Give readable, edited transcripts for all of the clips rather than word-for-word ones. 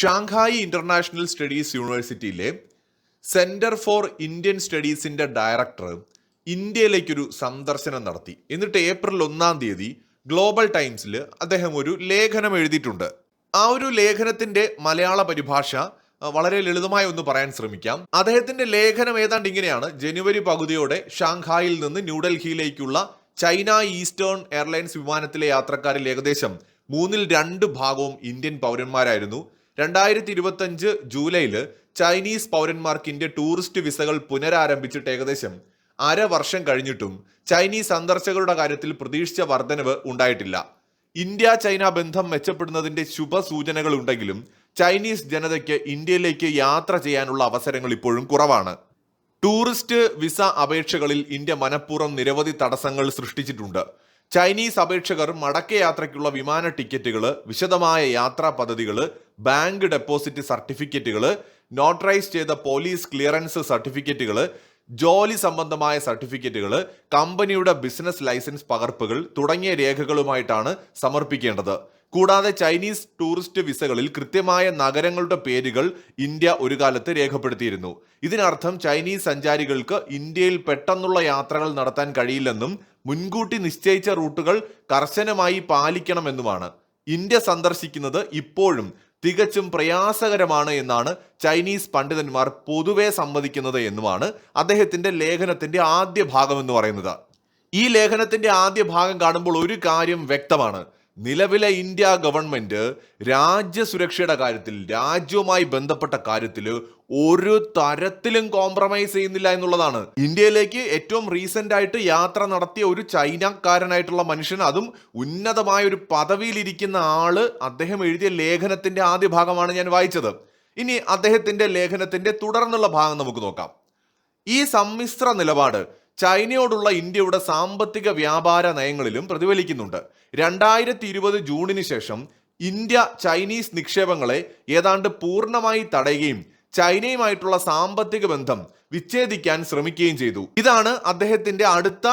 Shanghai international studies യൂണിവേഴ്സിറ്റിയിലെ centre for Indian സ്റ്റഡീസിന്റെ director ഇന്ത്യയിലേക്കൊരു സന്ദർശനം നടത്തി. എന്നിട്ട് ഏപ്രിൽ 1 ഗ്ലോബൽ ടൈംസിൽ അദ്ദേഹം ഒരു ലേഖനം എഴുതിയിട്ടുണ്ട്. ആ ഒരു ലേഖനത്തിന്റെ മലയാള പരിഭാഷ വളരെ ലളിതമായി ഒന്ന് പറയാൻ ശ്രമിക്കാം. അദ്ദേഹത്തിന്റെ ലേഖനം ഏതാണ്ട് ഇങ്ങനെയാണ്: ജനുവരി പകുതിയോടെ ഷാങ്ഹായിൽ നിന്ന് ന്യൂഡൽഹിയിലേക്കുള്ള ചൈന ഈസ്റ്റേൺ എയർലൈൻസ് വിമാനത്തിലെ യാത്രക്കാരിൽ ഏകദേശം 2/3 ഇന്ത്യൻ പൗരന്മാരായിരുന്നു. 2025 ജൂലൈയിൽ ചൈനീസ് പൗരന്മാർക്ക് ഇന്ത്യ ടൂറിസ്റ്റ് വിസകൾ പുനരാരംഭിച്ചിട്ട് ഏകദേശം വർഷം കഴിഞ്ഞിട്ടും ചൈനീസ് സന്ദർശകരുടെ കാര്യത്തിൽ പ്രതീക്ഷിച്ച വർധനവ് ഉണ്ടായിട്ടില്ല. ഇന്ത്യ ചൈന ബന്ധം മെച്ചപ്പെടുന്നതിന്റെ ശുഭസൂചനകൾ ഉണ്ടെങ്കിലും ചൈനീസ് ജനതയ്ക്ക് ഇന്ത്യയിലേക്ക് യാത്ര ചെയ്യാനുള്ള അവസരങ്ങൾ ഇപ്പോഴും കുറവാണ്. ടൂറിസ്റ്റ് വിസ അപേക്ഷകളിൽ ഇന്ത്യ മനഃപൂർവ്വം നിരവധി തടസ്സങ്ങൾ സൃഷ്ടിച്ചിട്ടുണ്ട്. ചൈനീസ് അപേക്ഷകർ മടക്കയാത്രയ്ക്കുള്ള വിമാന ടിക്കറ്റുകൾ, വിശദമായ യാത്രാ പദ്ധതികൾ, ബാങ്ക് ഡെപ്പോസിറ്റ് സർട്ടിഫിക്കറ്റുകൾ, നോട്ടറൈസ് ചെയ്ത പോലീസ് ക്ലിയറൻസ് സർട്ടിഫിക്കറ്റുകൾ, ജോലി സംബന്ധമായ സർട്ടിഫിക്കറ്റുകൾ, കമ്പനിയുടെ ബിസിനസ് ലൈസൻസ് പകർപ്പുകൾ തുടങ്ങിയ രേഖകളുമായിട്ടാണ് സമർപ്പിക്കേണ്ടത്. കൂടാതെ ചൈനീസ് ടൂറിസ്റ്റ് വിസകളിൽ കൃത്യമായ നഗരങ്ങളുടെ പേരുകൾ ഇന്ത്യ ഒരു കാലത്ത് രേഖപ്പെടുത്തിയിരുന്നു. ഇതിനർത്ഥം ചൈനീസ് സഞ്ചാരികൾക്ക് ഇന്ത്യയിൽ പെട്ടെന്നുള്ള യാത്രകൾ നടത്താൻ കഴിയില്ലെന്നും മുൻകൂട്ടി നിശ്ചയിച്ച റൂട്ടുകൾ കർശനമായി പാലിക്കണമെന്നുമാണ്. ഇന്ത്യ സന്ദർശിക്കുന്നത് ഇപ്പോഴും തികച്ചും പ്രയാസകരമാണ് എന്നാണ് ചൈനീസ് പണ്ഡിതന്മാർ പൊതുവെ സമ്മതിക്കുന്നത് എന്നുമാണ് അദ്ദേഹത്തിന്റെ ലേഖനത്തിന്റെ ആദ്യ ഭാഗം എന്ന് പറയുന്നത്. ഈ ലേഖനത്തിന്റെ ആദ്യ ഭാഗം കാണുമ്പോൾ ഒരു കാര്യം വ്യക്തമാണ്: നിലവിലെ ഇന്ത്യ ഗവൺമെന്റ് രാജ്യസുരക്ഷയുടെ കാര്യത്തിൽ, രാജ്യവുമായി ബന്ധപ്പെട്ട കാര്യത്തിൽ ഒരു തരത്തിലും കോംപ്രമൈസ് ചെയ്യുന്നില്ല എന്നുള്ളതാണ്. ഇന്ത്യയിലേക്ക് ഏറ്റവും റീസെന്റ് ആയിട്ട് യാത്ര നടത്തിയ ഒരു ചൈനക്കാരനായിട്ടുള്ള മനുഷ്യൻ, അതും ഉന്നതമായ ഒരു പദവിയിലിരിക്കുന്ന ആള്, അദ്ദേഹം എഴുതിയ ലേഖനത്തിന്റെ ആദ്യ ഭാഗമാണ് ഞാൻ വായിച്ചത്. ഇനി അദ്ദേഹത്തിന്റെ ലേഖനത്തിന്റെ തുടർന്നുള്ള ഭാഗം നമുക്ക് നോക്കാം. ഈ സമ്മിശ്ര നിലപാട് ചൈനയോടുള്ള ഇന്ത്യയുടെ സാമ്പത്തിക വ്യാപാര നയങ്ങളിലും പ്രതിഫലിക്കുന്നുണ്ട്. 2020 ജൂണിന് ശേഷം ഇന്ത്യ ചൈനീസ് നിക്ഷേപങ്ങളെ ഏതാണ്ട് പൂർണ്ണമായി തടയുകയും ചൈനയുമായിട്ടുള്ള സാമ്പത്തിക ബന്ധം വിച്ഛേദിക്കാൻ ശ്രമിക്കുകയും ചെയ്തു. ഇതാണ് അദ്ദേഹത്തിന്റെ അടുത്ത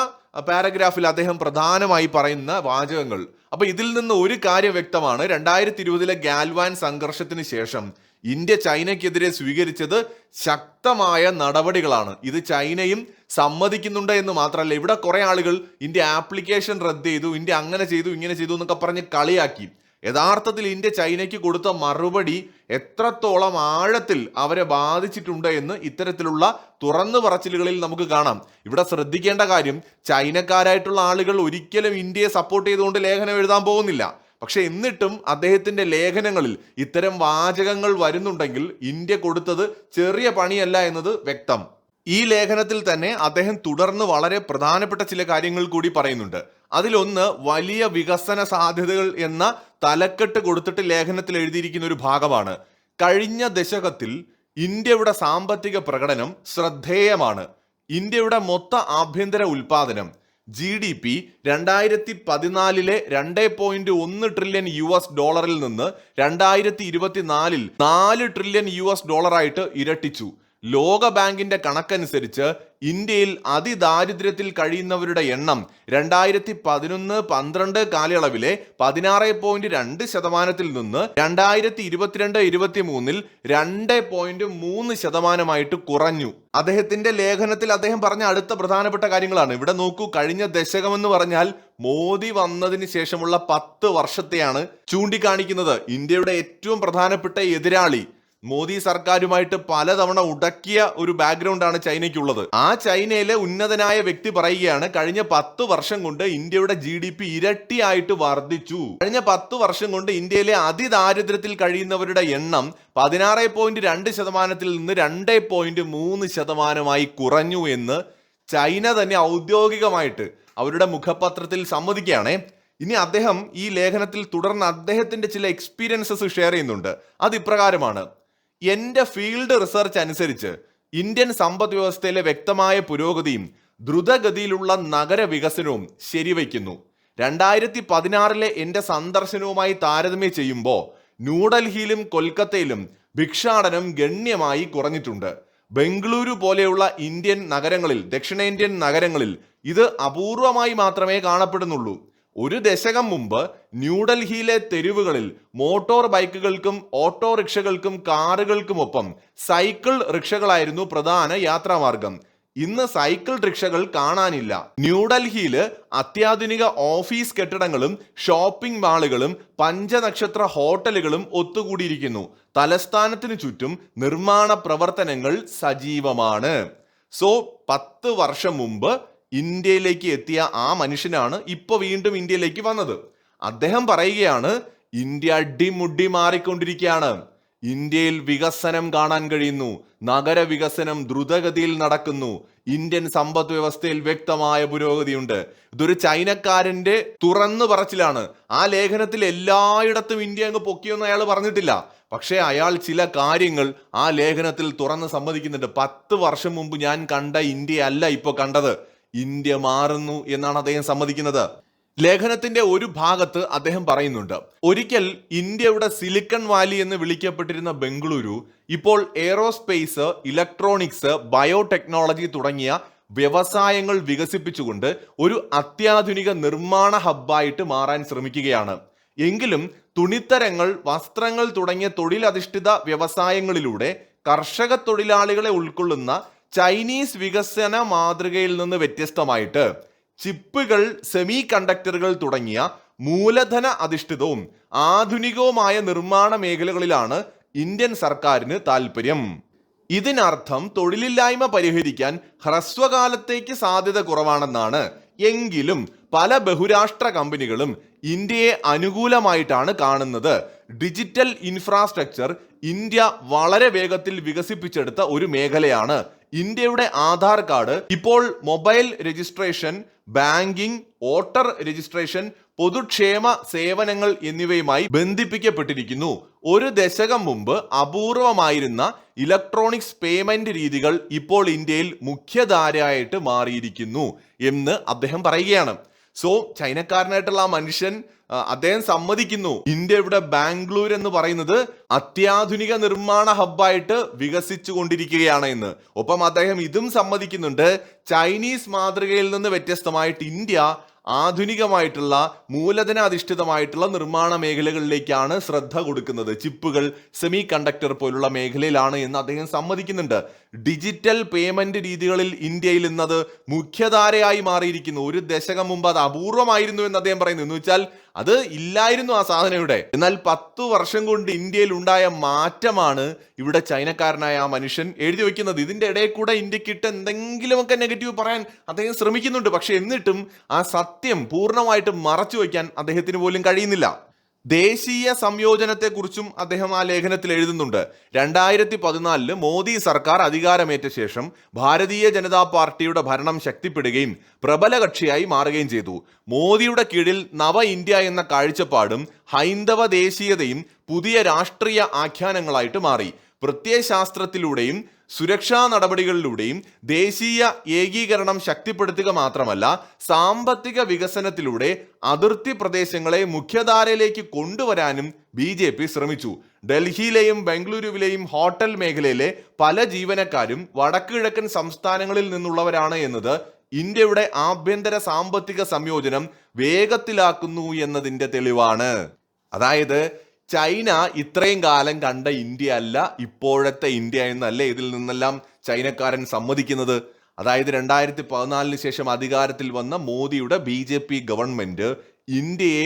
പാരഗ്രാഫിൽ അദ്ദേഹം പ്രധാനമായി പറയുന്ന വാചകങ്ങൾ. അപ്പൊ ഇതിൽ നിന്ന് ഒരു കാര്യം വ്യക്തമാണ്: 2020 ഗാൽവാൻ സംഘർഷത്തിന് ശേഷം ഇന്ത്യ ചൈനയ്ക്കെതിരെ സ്വീകരിച്ചത് ശക്തമായ നടപടികളാണ്. ഇത് ചൈനയും സമ്മതിക്കുന്നുണ്ട് എന്ന് മാത്രമല്ല, ഇവിടെ കുറെ ആളുകൾ ഇന്ത്യ ആപ്ലിക്കേഷൻ റദ്ദ് ചെയ്തു, ഇന്ത്യ അങ്ങനെ ചെയ്തു ഇങ്ങനെ ചെയ്തു എന്നൊക്കെ പറഞ്ഞ് കളിയാക്കി. യഥാർത്ഥത്തിൽ ഇന്ത്യ ചൈനയ്ക്ക് കൊടുത്ത മറുപടി എത്രത്തോളം ആഴത്തിൽ അവരെ ബാധിച്ചിട്ടുണ്ട് എന്ന് ഇത്തരത്തിലുള്ള തുറന്നു പറച്ചിലുകളിൽ നമുക്ക് കാണാം. ഇവിടെ ശ്രദ്ധിക്കേണ്ട കാര്യം, ചൈനക്കാരായിട്ടുള്ള ആളുകൾ ഒരിക്കലും ഇന്ത്യയെ സപ്പോർട്ട് ചെയ്തുകൊണ്ട് ലേഖനം എഴുതാൻ പോകുന്നില്ല. പക്ഷെ എന്നിട്ടും അദ്ദേഹത്തിന്റെ ലേഖനങ്ങളിൽ ഇത്തരം വാചകങ്ങൾ വരുന്നുണ്ടെങ്കിൽ ഇന്ത്യ കൊടുത്തത് ചെറിയ പണിയല്ല എന്നത് വ്യക്തം. ഈ ലേഖനത്തിൽ തന്നെ അദ്ദേഹം തുടർന്ന് വളരെ പ്രധാനപ്പെട്ട ചില കാര്യങ്ങൾ കൂടി പറയുന്നുണ്ട്. അതിലൊന്ന്, വലിയ വികസന സാധ്യതകൾ എന്ന തലക്കെട്ട് കൊടുത്തിട്ട് ലേഖനത്തിൽ എഴുതിയിരിക്കുന്ന ഒരു ഭാഗമാണ്. കഴിഞ്ഞ ദശകത്തിൽ ഇന്ത്യയുടെ സാമ്പത്തിക പ്രകടനം ശ്രദ്ധേയമാണ്. ഇന്ത്യയുടെ മൊത്ത ആഭ്യന്തര ഉൽപാദനം GDP 2014 $2.1 ട്രില്യൺ നിന്ന് 2024 $4 ട്രില്യൺ ആയിട്ട് ഇരട്ടിച്ചു. ലോക ബാങ്കിന്റെ കണക്കനുസരിച്ച് ഇന്ത്യയിൽ അതിദാരിദ്ര്യത്തിൽ കഴിയുന്നവരുടെ എണ്ണം 2011-12 കാലയളവിലെ 16.2% നിന്ന് 2022-23 2.3% കുറഞ്ഞു. അദ്ദേഹത്തിന്റെ ലേഖനത്തിൽ അദ്ദേഹം പറഞ്ഞ അടുത്ത പ്രധാനപ്പെട്ട കാര്യങ്ങളാണ്. ഇവിടെ നോക്കൂ, കഴിഞ്ഞ ദശകം എന്ന് പറഞ്ഞാൽ മോദി വന്നതിന് ശേഷമുള്ള 10 വർഷത്തെയാണ് ചൂണ്ടിക്കാണിക്കുന്നത്. ഇന്ത്യയുടെ ഏറ്റവും പ്രധാനപ്പെട്ട എതിരാളി മോദി സർക്കാരുമായിട്ട് പലതവണ ഉടക്കിയ ഒരു ബാക്ക്ഗ്രൗണ്ടാണ് ചൈനയ്ക്കുള്ളത്. ആ ചൈനയിലെ ഉന്നതനായ വ്യക്തി പറയുകയാണ്, കഴിഞ്ഞ 10 വർഷം കൊണ്ട് ഇന്ത്യയുടെ GDP ഇരട്ടിയായിട്ട് വർദ്ധിച്ചു. കഴിഞ്ഞ 10 വർഷം കൊണ്ട് ഇന്ത്യയിലെ അതിദാരിദ്ര്യത്തിൽ കഴിയുന്നവരുടെ എണ്ണം 16.2% നിന്ന് 2.3% കുറഞ്ഞു എന്ന് ചൈന തന്നെ ഔദ്യോഗികമായിട്ട് അവരുടെ മുഖപത്രത്തിൽ സമ്മതിക്കുകയാണേ. ഇനി അദ്ദേഹം ഈ ലേഖനത്തിൽ തുടർന്ന് അദ്ദേഹത്തിന്റെ ചില എക്സ്പീരിയൻസസ് ഷെയർ ചെയ്യുന്നുണ്ട്. അത് ഇപ്രകാരമാണ്: എന്റെ ഫീൽഡ് റിസർച്ച് അനുസരിച്ച് ഇന്ത്യൻ സമ്പദ് വ്യവസ്ഥയിലെ വ്യക്തമായ പുരോഗതിയും ദ്രുതഗതിയിലുള്ള നഗര വികസനവും ശരിവയ്ക്കുന്നു. 2016 എന്റെ സന്ദർശനവുമായി താരതമ്യം ചെയ്യുമ്പോൾ ന്യൂഡൽഹിയിലും കൊൽക്കത്തയിലും ഭിക്ഷാടനം ഗണ്യമായി കുറഞ്ഞിട്ടുണ്ട്. ബംഗളൂരു പോലെയുള്ള ഇന്ത്യൻ നഗരങ്ങളിൽ, ദക്ഷിണേന്ത്യൻ നഗരങ്ങളിൽ ഇത് അപൂർവമായി മാത്രമേ കാണപ്പെടുന്നുള്ളൂ. ഒരു ദശകം മുമ്പ് ന്യൂഡൽഹിയിലെ തെരുവുകളിൽ മോട്ടോർ ബൈക്കുകൾക്കും ഓട്ടോറിക്ഷകൾക്കും കാറുകൾക്കുമൊപ്പം സൈക്കിൾ റിക്ഷകളായിരുന്നു പ്രധാന യാത്രാമാർഗം. ഇന്ന് സൈക്കിൾ റിക്ഷകൾ കാണാനില്ല. ന്യൂഡൽഹിയില് അത്യാധുനിക ഓഫീസ് കെട്ടിടങ്ങളും ഷോപ്പിംഗ് മാളുകളും പഞ്ചനക്ഷത്ര ഹോട്ടലുകളും ഒത്തുകൂടിയിരിക്കുന്നു. തലസ്ഥാനത്തിനു ചുറ്റും നിർമ്മാണ പ്രവർത്തനങ്ങൾ സജീവമാണ്. 10 വർഷം മുമ്പ് ഇന്ത്യയിലേക്ക് എത്തിയ ആ മനുഷ്യനാണ് ഇപ്പൊ വീണ്ടും ഇന്ത്യയിലേക്ക് വന്നത്. അദ്ദേഹം പറയുകയാണ്, ഇന്ത്യ അടിമുടി മാറിക്കൊണ്ടിരിക്കുകയാണ്. ഇന്ത്യയിൽ വികസനം കാണാൻ കഴിയുന്നു. നഗര വികസനം ദ്രുതഗതിയിൽ നടക്കുന്നു. ഇന്ത്യൻ സമ്പദ് വ്യവസ്ഥയിൽ വ്യക്തമായ പുരോഗതിയുണ്ട്. ഇതൊരു ചൈനക്കാരന്റെ തുറന്നു പറച്ചിലാണ്. ആ ലേഖനത്തിൽ എല്ലായിടത്തും ഇന്ത്യ അങ്ങ് പൊക്കിയൊന്നും അയാൾ പറഞ്ഞിട്ടില്ല. പക്ഷേ അയാൾ ചില കാര്യങ്ങൾ ആ ലേഖനത്തിൽ തുറന്ന് സമ്മതിക്കുന്നുണ്ട്. 10 വർഷം മുമ്പ് ഞാൻ കണ്ട ഇന്ത്യ അല്ല ഇപ്പൊ കണ്ടത്. ഇന്ത്യ മാറുന്നു എന്നാണ് അദ്ദേഹം സമ്മതിക്കുന്നത്. ലേഖനത്തിന്റെ ഒരു ഭാഗത്ത് അദ്ദേഹം പറയുന്നുണ്ട്, ഒരിക്കൽ ഇന്ത്യയുടെ സിലിക്കൺ വാലി എന്ന് വിളിക്കപ്പെട്ടിരുന്ന ബംഗളൂരു ഇപ്പോൾ എയറോസ്പേസ്, ഇലക്ട്രോണിക്സ്, ബയോടെക്നോളജി തുടങ്ങിയ വ്യവസായങ്ങൾ വികസിപ്പിച്ചുകൊണ്ട് ഒരു അത്യാധുനിക നിർമ്മാണ ഹബ്ബായിട്ട് മാറാൻ ശ്രമിക്കുകയാണ്. എങ്കിലും തുണിത്തരങ്ങൾ, വസ്ത്രങ്ങൾ തുടങ്ങിയ തൊഴിലധിഷ്ഠിത വ്യവസായങ്ങളിലൂടെ കർഷക തൊഴിലാളികളെ ഉൾക്കൊള്ളുന്ന ചൈനീസ് വികസന മാതൃകയിൽ നിന്ന് വ്യത്യസ്തമായിട്ട് ചിപ്പുകൾ, സെമി കണ്ടക്ടറുകൾ തുടങ്ങിയ മൂലധന അധിഷ്ഠിതവും ആധുനികവുമായ നിർമ്മാണ മേഖലകളിലാണ് ഇന്ത്യൻ സർക്കാരിന് താല്പര്യം. ഇതിനർത്ഥം തൊഴിലില്ലായ്മ പരിഹരിക്കാൻ ഹ്രസ്വകാലത്തേക്ക് സാധ്യത കുറവാണെന്നാണ്. എങ്കിലും പല ബഹുരാഷ്ട്ര കമ്പനികളും ഇന്ത്യയെ അനുകൂലമായിട്ടാണ് കാണുന്നത്. ഡിജിറ്റൽ ഇൻഫ്രാസ്ട്രക്ചർ ഇന്ത്യ വളരെ വേഗത്തിൽ വികസിപ്പിച്ചെടുത്ത ഒരു മേഖലയാണ്. ഇന്ത്യയുടെ ആധാർ കാർഡ് ഇപ്പോൾ mobile registration, banking, voter registration, പൊതുക്ഷേമ സേവനങ്ങൾ എന്നിവയുമായി ബന്ധിപ്പിക്കപ്പെട്ടിരിക്കുന്നു. ഒരു ദശകം മുമ്പ് അപൂർവമായിരുന്ന ഇലക്ട്രോണിക്സ് പേയ്മെന്റ് രീതികൾ ഇപ്പോൾ ഇന്ത്യയിൽ മുഖ്യധാരയായിട്ട് മാറിയിരിക്കുന്നു എന്ന് അദ്ദേഹം പറയുകയാണ്. ചൈനക്കാരനായിട്ടുള്ള ആ മനുഷ്യൻ അദ്ദേഹം സമ്മതിക്കുന്നു, ഇന്ത്യയുടെ ബാംഗ്ലൂർ എന്ന് പറയുന്നത് അത്യാധുനിക നിർമ്മാണ ഹബ്ബായിട്ട് വികസിച്ചു കൊണ്ടിരിക്കുകയാണ് എന്ന്. ഒപ്പം അദ്ദേഹം ഇതും സമ്മതിക്കുന്നുണ്ട്, ചൈനീസ് മാതൃകയിൽ നിന്ന് വ്യത്യസ്തമായിട്ട് ഇന്ത്യ ആധുനികമായിട്ടുള്ള മൂലധന അധിഷ്ഠിതമായിട്ടുള്ള നിർമ്മാണ മേഖലകളിലേക്കാണ് ശ്രദ്ധ കൊടുക്കുന്നത്. ചിപ്പുകൾ, സെമി കണ്ടക്ടർ പോലുള്ള മേഖലയിലാണ് എന്ന് അദ്ദേഹം സമ്മതിക്കുന്നുണ്ട്. ഡിജിറ്റൽ പേയ്മെന്റ് രീതികളിൽ ഇന്ത്യയിൽ ഇന്നത് മുഖ്യധാരയായി മാറിയിരിക്കുന്നു. ഒരു ദശകം മുമ്പ് അത് അപൂർവമായിരുന്നു എന്ന് അദ്ദേഹം പറയുന്നു. എന്ന് വെച്ചാൽ അത് ഇല്ലായിരുന്നു ആ സാധനം ഇവിടെ. എന്നാൽ 10 വർഷം കൊണ്ട് ഇന്ത്യയിൽ ഉണ്ടായ മാറ്റമാണ് ഇവിടെ ചൈനക്കാരനായ ആ മനുഷ്യൻ എഴുതി വെക്കുന്നത്. ഇതിന്റെ ഇടയിൽ കൂടെ ഇന്ത്യക്കിട്ട് എന്തെങ്കിലുമൊക്കെ നെഗറ്റീവ് പറയാൻ അദ്ദേഹം ശ്രമിക്കുന്നുണ്ട്. പക്ഷെ എന്നിട്ടും ആ സത്യം പൂർണ്ണമായിട്ട് മറച്ചു വയ്ക്കാൻ അദ്ദേഹത്തിന് പോലും കഴിയുന്നില്ല. ദേശീയ സംയോജനത്തെക്കുറിച്ചും അദ്ദേഹം ആ ലേഖനത്തിൽ എഴുതുന്നുണ്ട്. 2014 മോദി സർക്കാർ അധികാരമേറ്റ ശേഷം ഭാരതീയ ജനതാ പാർട്ടിയുടെ ഭരണം ശക്തിപ്പെടുകയും പ്രബല കക്ഷിയായി മാറുകയും ചെയ്തു. മോദിയുടെ കീഴിൽ നവ ഇന്ത്യ എന്ന കാഴ്ചപ്പാടും ഹൈന്ദവ ദേശീയതയും പുതിയ രാഷ്ട്രീയ ആഖ്യാനങ്ങളായിട്ട് മാറി. പ്രത്യയശാസ്ത്രത്തിലൂടെയും സുരക്ഷാ നടപടികളിലൂടെയും ദേശീയ ഏകീകരണം ശക്തിപ്പെടുത്തുക മാത്രമല്ല, സാമ്പത്തിക വികസനത്തിലൂടെ അതിർത്തി പ്രദേശങ്ങളെ മുഖ്യധാരയിലേക്ക് കൊണ്ടുവരാനും BJP ശ്രമിച്ചു. ഡൽഹിയിലെയും ബംഗളൂരുവിലെയും ഹോട്ടൽ മേഖലയിലെ പല ജീവനക്കാരും വടക്ക് കിഴക്കൻ സംസ്ഥാനങ്ങളിൽ നിന്നുള്ളവരാണ് എന്നത് ഇന്ത്യയുടെ ആഭ്യന്തര സാമ്പത്തിക സംയോജനം വേഗത്തിലാക്കുന്നു എന്നതിന്റെ തെളിവാണ്. അതായത് ചൈന ഇത്രയും കാലം കണ്ട ഇന്ത്യ അല്ല ഇപ്പോഴത്തെ ഇന്ത്യ എന്നല്ലേ ഇതിൽ നിന്നെല്ലാം ചൈനക്കാരൻ സമ്മതിക്കുന്നത്. അതായത് 2014 ശേഷം അധികാരത്തിൽ വന്ന മോദിയുടെ BJP ഗവൺമെന്റ് ഇന്ത്യയെ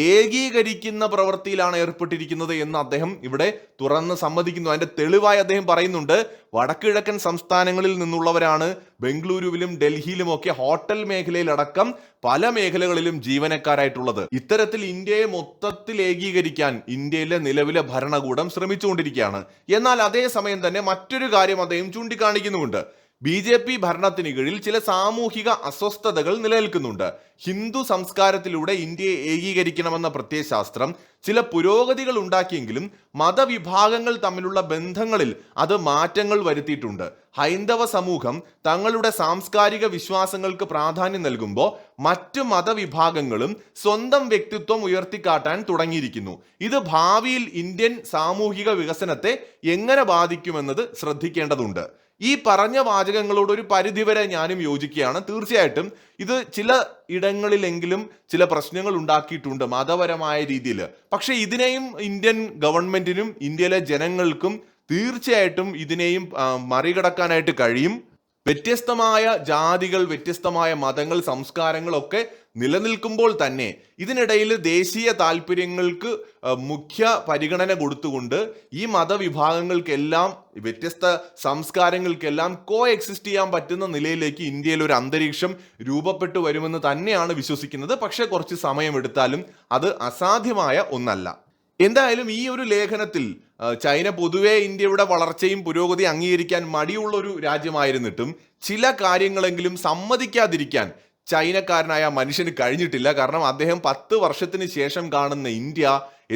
ഏകീകരിക്കുന്ന പ്രവൃത്തിയിലാണ് ഏർപ്പെട്ടിരിക്കുന്നത് എന്ന് അദ്ദേഹം ഇവിടെ തുറന്ന് സമ്മതിക്കുന്നു. അതിന്റെ തെളിവായി അദ്ദേഹം പറയുന്നുണ്ട്, വടക്കിഴക്കൻ സംസ്ഥാനങ്ങളിൽ നിന്നുള്ളവരാണ് ബംഗളൂരുവിലും ഡൽഹിയിലും ഒക്കെ ഹോട്ടൽ മേഖലയിലടക്കം പല മേഖലകളിലും ജീവനക്കാരായിട്ടുള്ളത്. ഇത്തരത്തിൽ ഇന്ത്യയെ മൊത്തത്തിൽ ഏകീകരിക്കാൻ ഇന്ത്യയിലെ നിലവിലെ ഭരണകൂടം ശ്രമിച്ചുകൊണ്ടിരിക്കുകയാണ്. എന്നാൽ അതേസമയം തന്നെ മറ്റൊരു കാര്യം അദ്ദേഹം ചൂണ്ടിക്കാണിക്കുന്നുമുണ്ട്. BJP ഭരണത്തിന് കീഴിൽ ചില സാമൂഹിക അസ്വസ്ഥതകൾ നിലനിൽക്കുന്നുണ്ട്. ഹിന്ദു സംസ്കാരത്തിലൂടെ ഇന്ത്യയെ ഏകീകരിക്കണമെന്ന പ്രത്യയശാസ്ത്രം ചില പുരോഗതികൾ ഉണ്ടാക്കിയെങ്കിലും മതവിഭാഗങ്ങൾ തമ്മിലുള്ള ബന്ധങ്ങളിൽ അത് മാറ്റങ്ങൾ വരുത്തിയിട്ടുണ്ട്. ഹൈന്ദവ സമൂഹം തങ്ങളുടെ സാംസ്കാരിക വിശ്വാസങ്ങൾക്ക് പ്രാധാന്യം നൽകുമ്പോൾ മറ്റു മതവിഭാഗങ്ങളും സ്വന്തം വ്യക്തിത്വം ഉയർത്തിക്കാട്ടാൻ തുടങ്ങിയിരിക്കുന്നു. ഇത് ഭാവിയിൽ ഇന്ത്യൻ സാമൂഹിക വികസനത്തെ എങ്ങനെ ബാധിക്കുമെന്നത് ശ്രദ്ധിക്കേണ്ടതുണ്ട്. ഈ പറഞ്ഞ വാചകങ്ങളോട് ഒരു പരിധിവരെ ഞാനും യോജിക്കുകയാണ്. തീർച്ചയായിട്ടും ഇത് ചില ഇടങ്ങളിലെങ്കിലും ചില പ്രശ്നങ്ങൾ ഉണ്ടാക്കിയിട്ടുണ്ട് മതപരമായ രീതിയിൽ. പക്ഷെ ഇതിനെയും ഇന്ത്യൻ ഗവൺമെന്റിനും ഇന്ത്യയിലെ ജനങ്ങൾക്കും തീർച്ചയായിട്ടും ഇതിനെയും മറികടക്കാനായിട്ട് കഴിയും. വ്യത്യസ്തമായ ജാതികൾ, വ്യത്യസ്തമായ മതങ്ങൾ, സംസ്കാരങ്ങളൊക്കെ നിലനിൽക്കുമ്പോൾ തന്നെ ഇതിനിടയിൽ ദേശീയ താല്പര്യങ്ങൾക്ക് മുഖ്യ പരിഗണന കൊടുത്തുകൊണ്ട് ഈ മതവിഭാഗങ്ങൾക്കെല്ലാം, വ്യത്യസ്ത സംസ്കാരങ്ങൾക്കെല്ലാം കോ എക്സിസ്റ്റ് ചെയ്യാൻ പറ്റുന്ന നിലയിലേക്ക് ഇന്ത്യയിൽ ഒരു അന്തരീക്ഷം രൂപപ്പെട്ടു വരുമെന്ന് തന്നെയാണ് വിശ്വസിക്കുന്നത്. പക്ഷെ കുറച്ച് സമയമെടുത്താലും അത് അസാധ്യമായ ഒന്നല്ല. എന്തായാലും ഈ ഒരു ലേഖനത്തിൽ ചൈന പൊതുവെ ഇന്ത്യയുടെ വളർച്ചയും പുരോഗതി അംഗീകരിക്കാൻ മടിയുള്ള ഒരു രാജ്യമായിരുന്നിട്ടും ചില കാര്യങ്ങളെങ്കിലും സമ്മതിക്കാതിരിക്കാൻ ചൈനക്കാരനായ മനുഷ്യന് കഴിഞ്ഞിട്ടില്ല. കാരണം അദ്ദേഹം 10 വർഷത്തിന് ശേഷം കാണുന്ന ഇന്ത്യ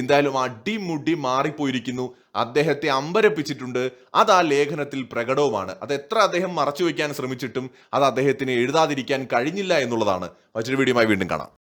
എന്തായാലും അടിമുടി മാറിപ്പോയിരിക്കുന്നു. അദ്ദേഹത്തെ അമ്പരപ്പിച്ചിട്ടുണ്ട്. അത് ആ ലേഖനത്തിൽ പ്രകടവുമാണ്. അത് എത്ര അദ്ദേഹം മറച്ചു വയ്ക്കാൻ ശ്രമിച്ചിട്ടും അത് അദ്ദേഹത്തിന് എഴുതാതിരിക്കാൻ കഴിഞ്ഞില്ല എന്നുള്ളതാണ്. മറ്റൊരു വീഡിയോയുമായി വീണ്ടും കാണാം.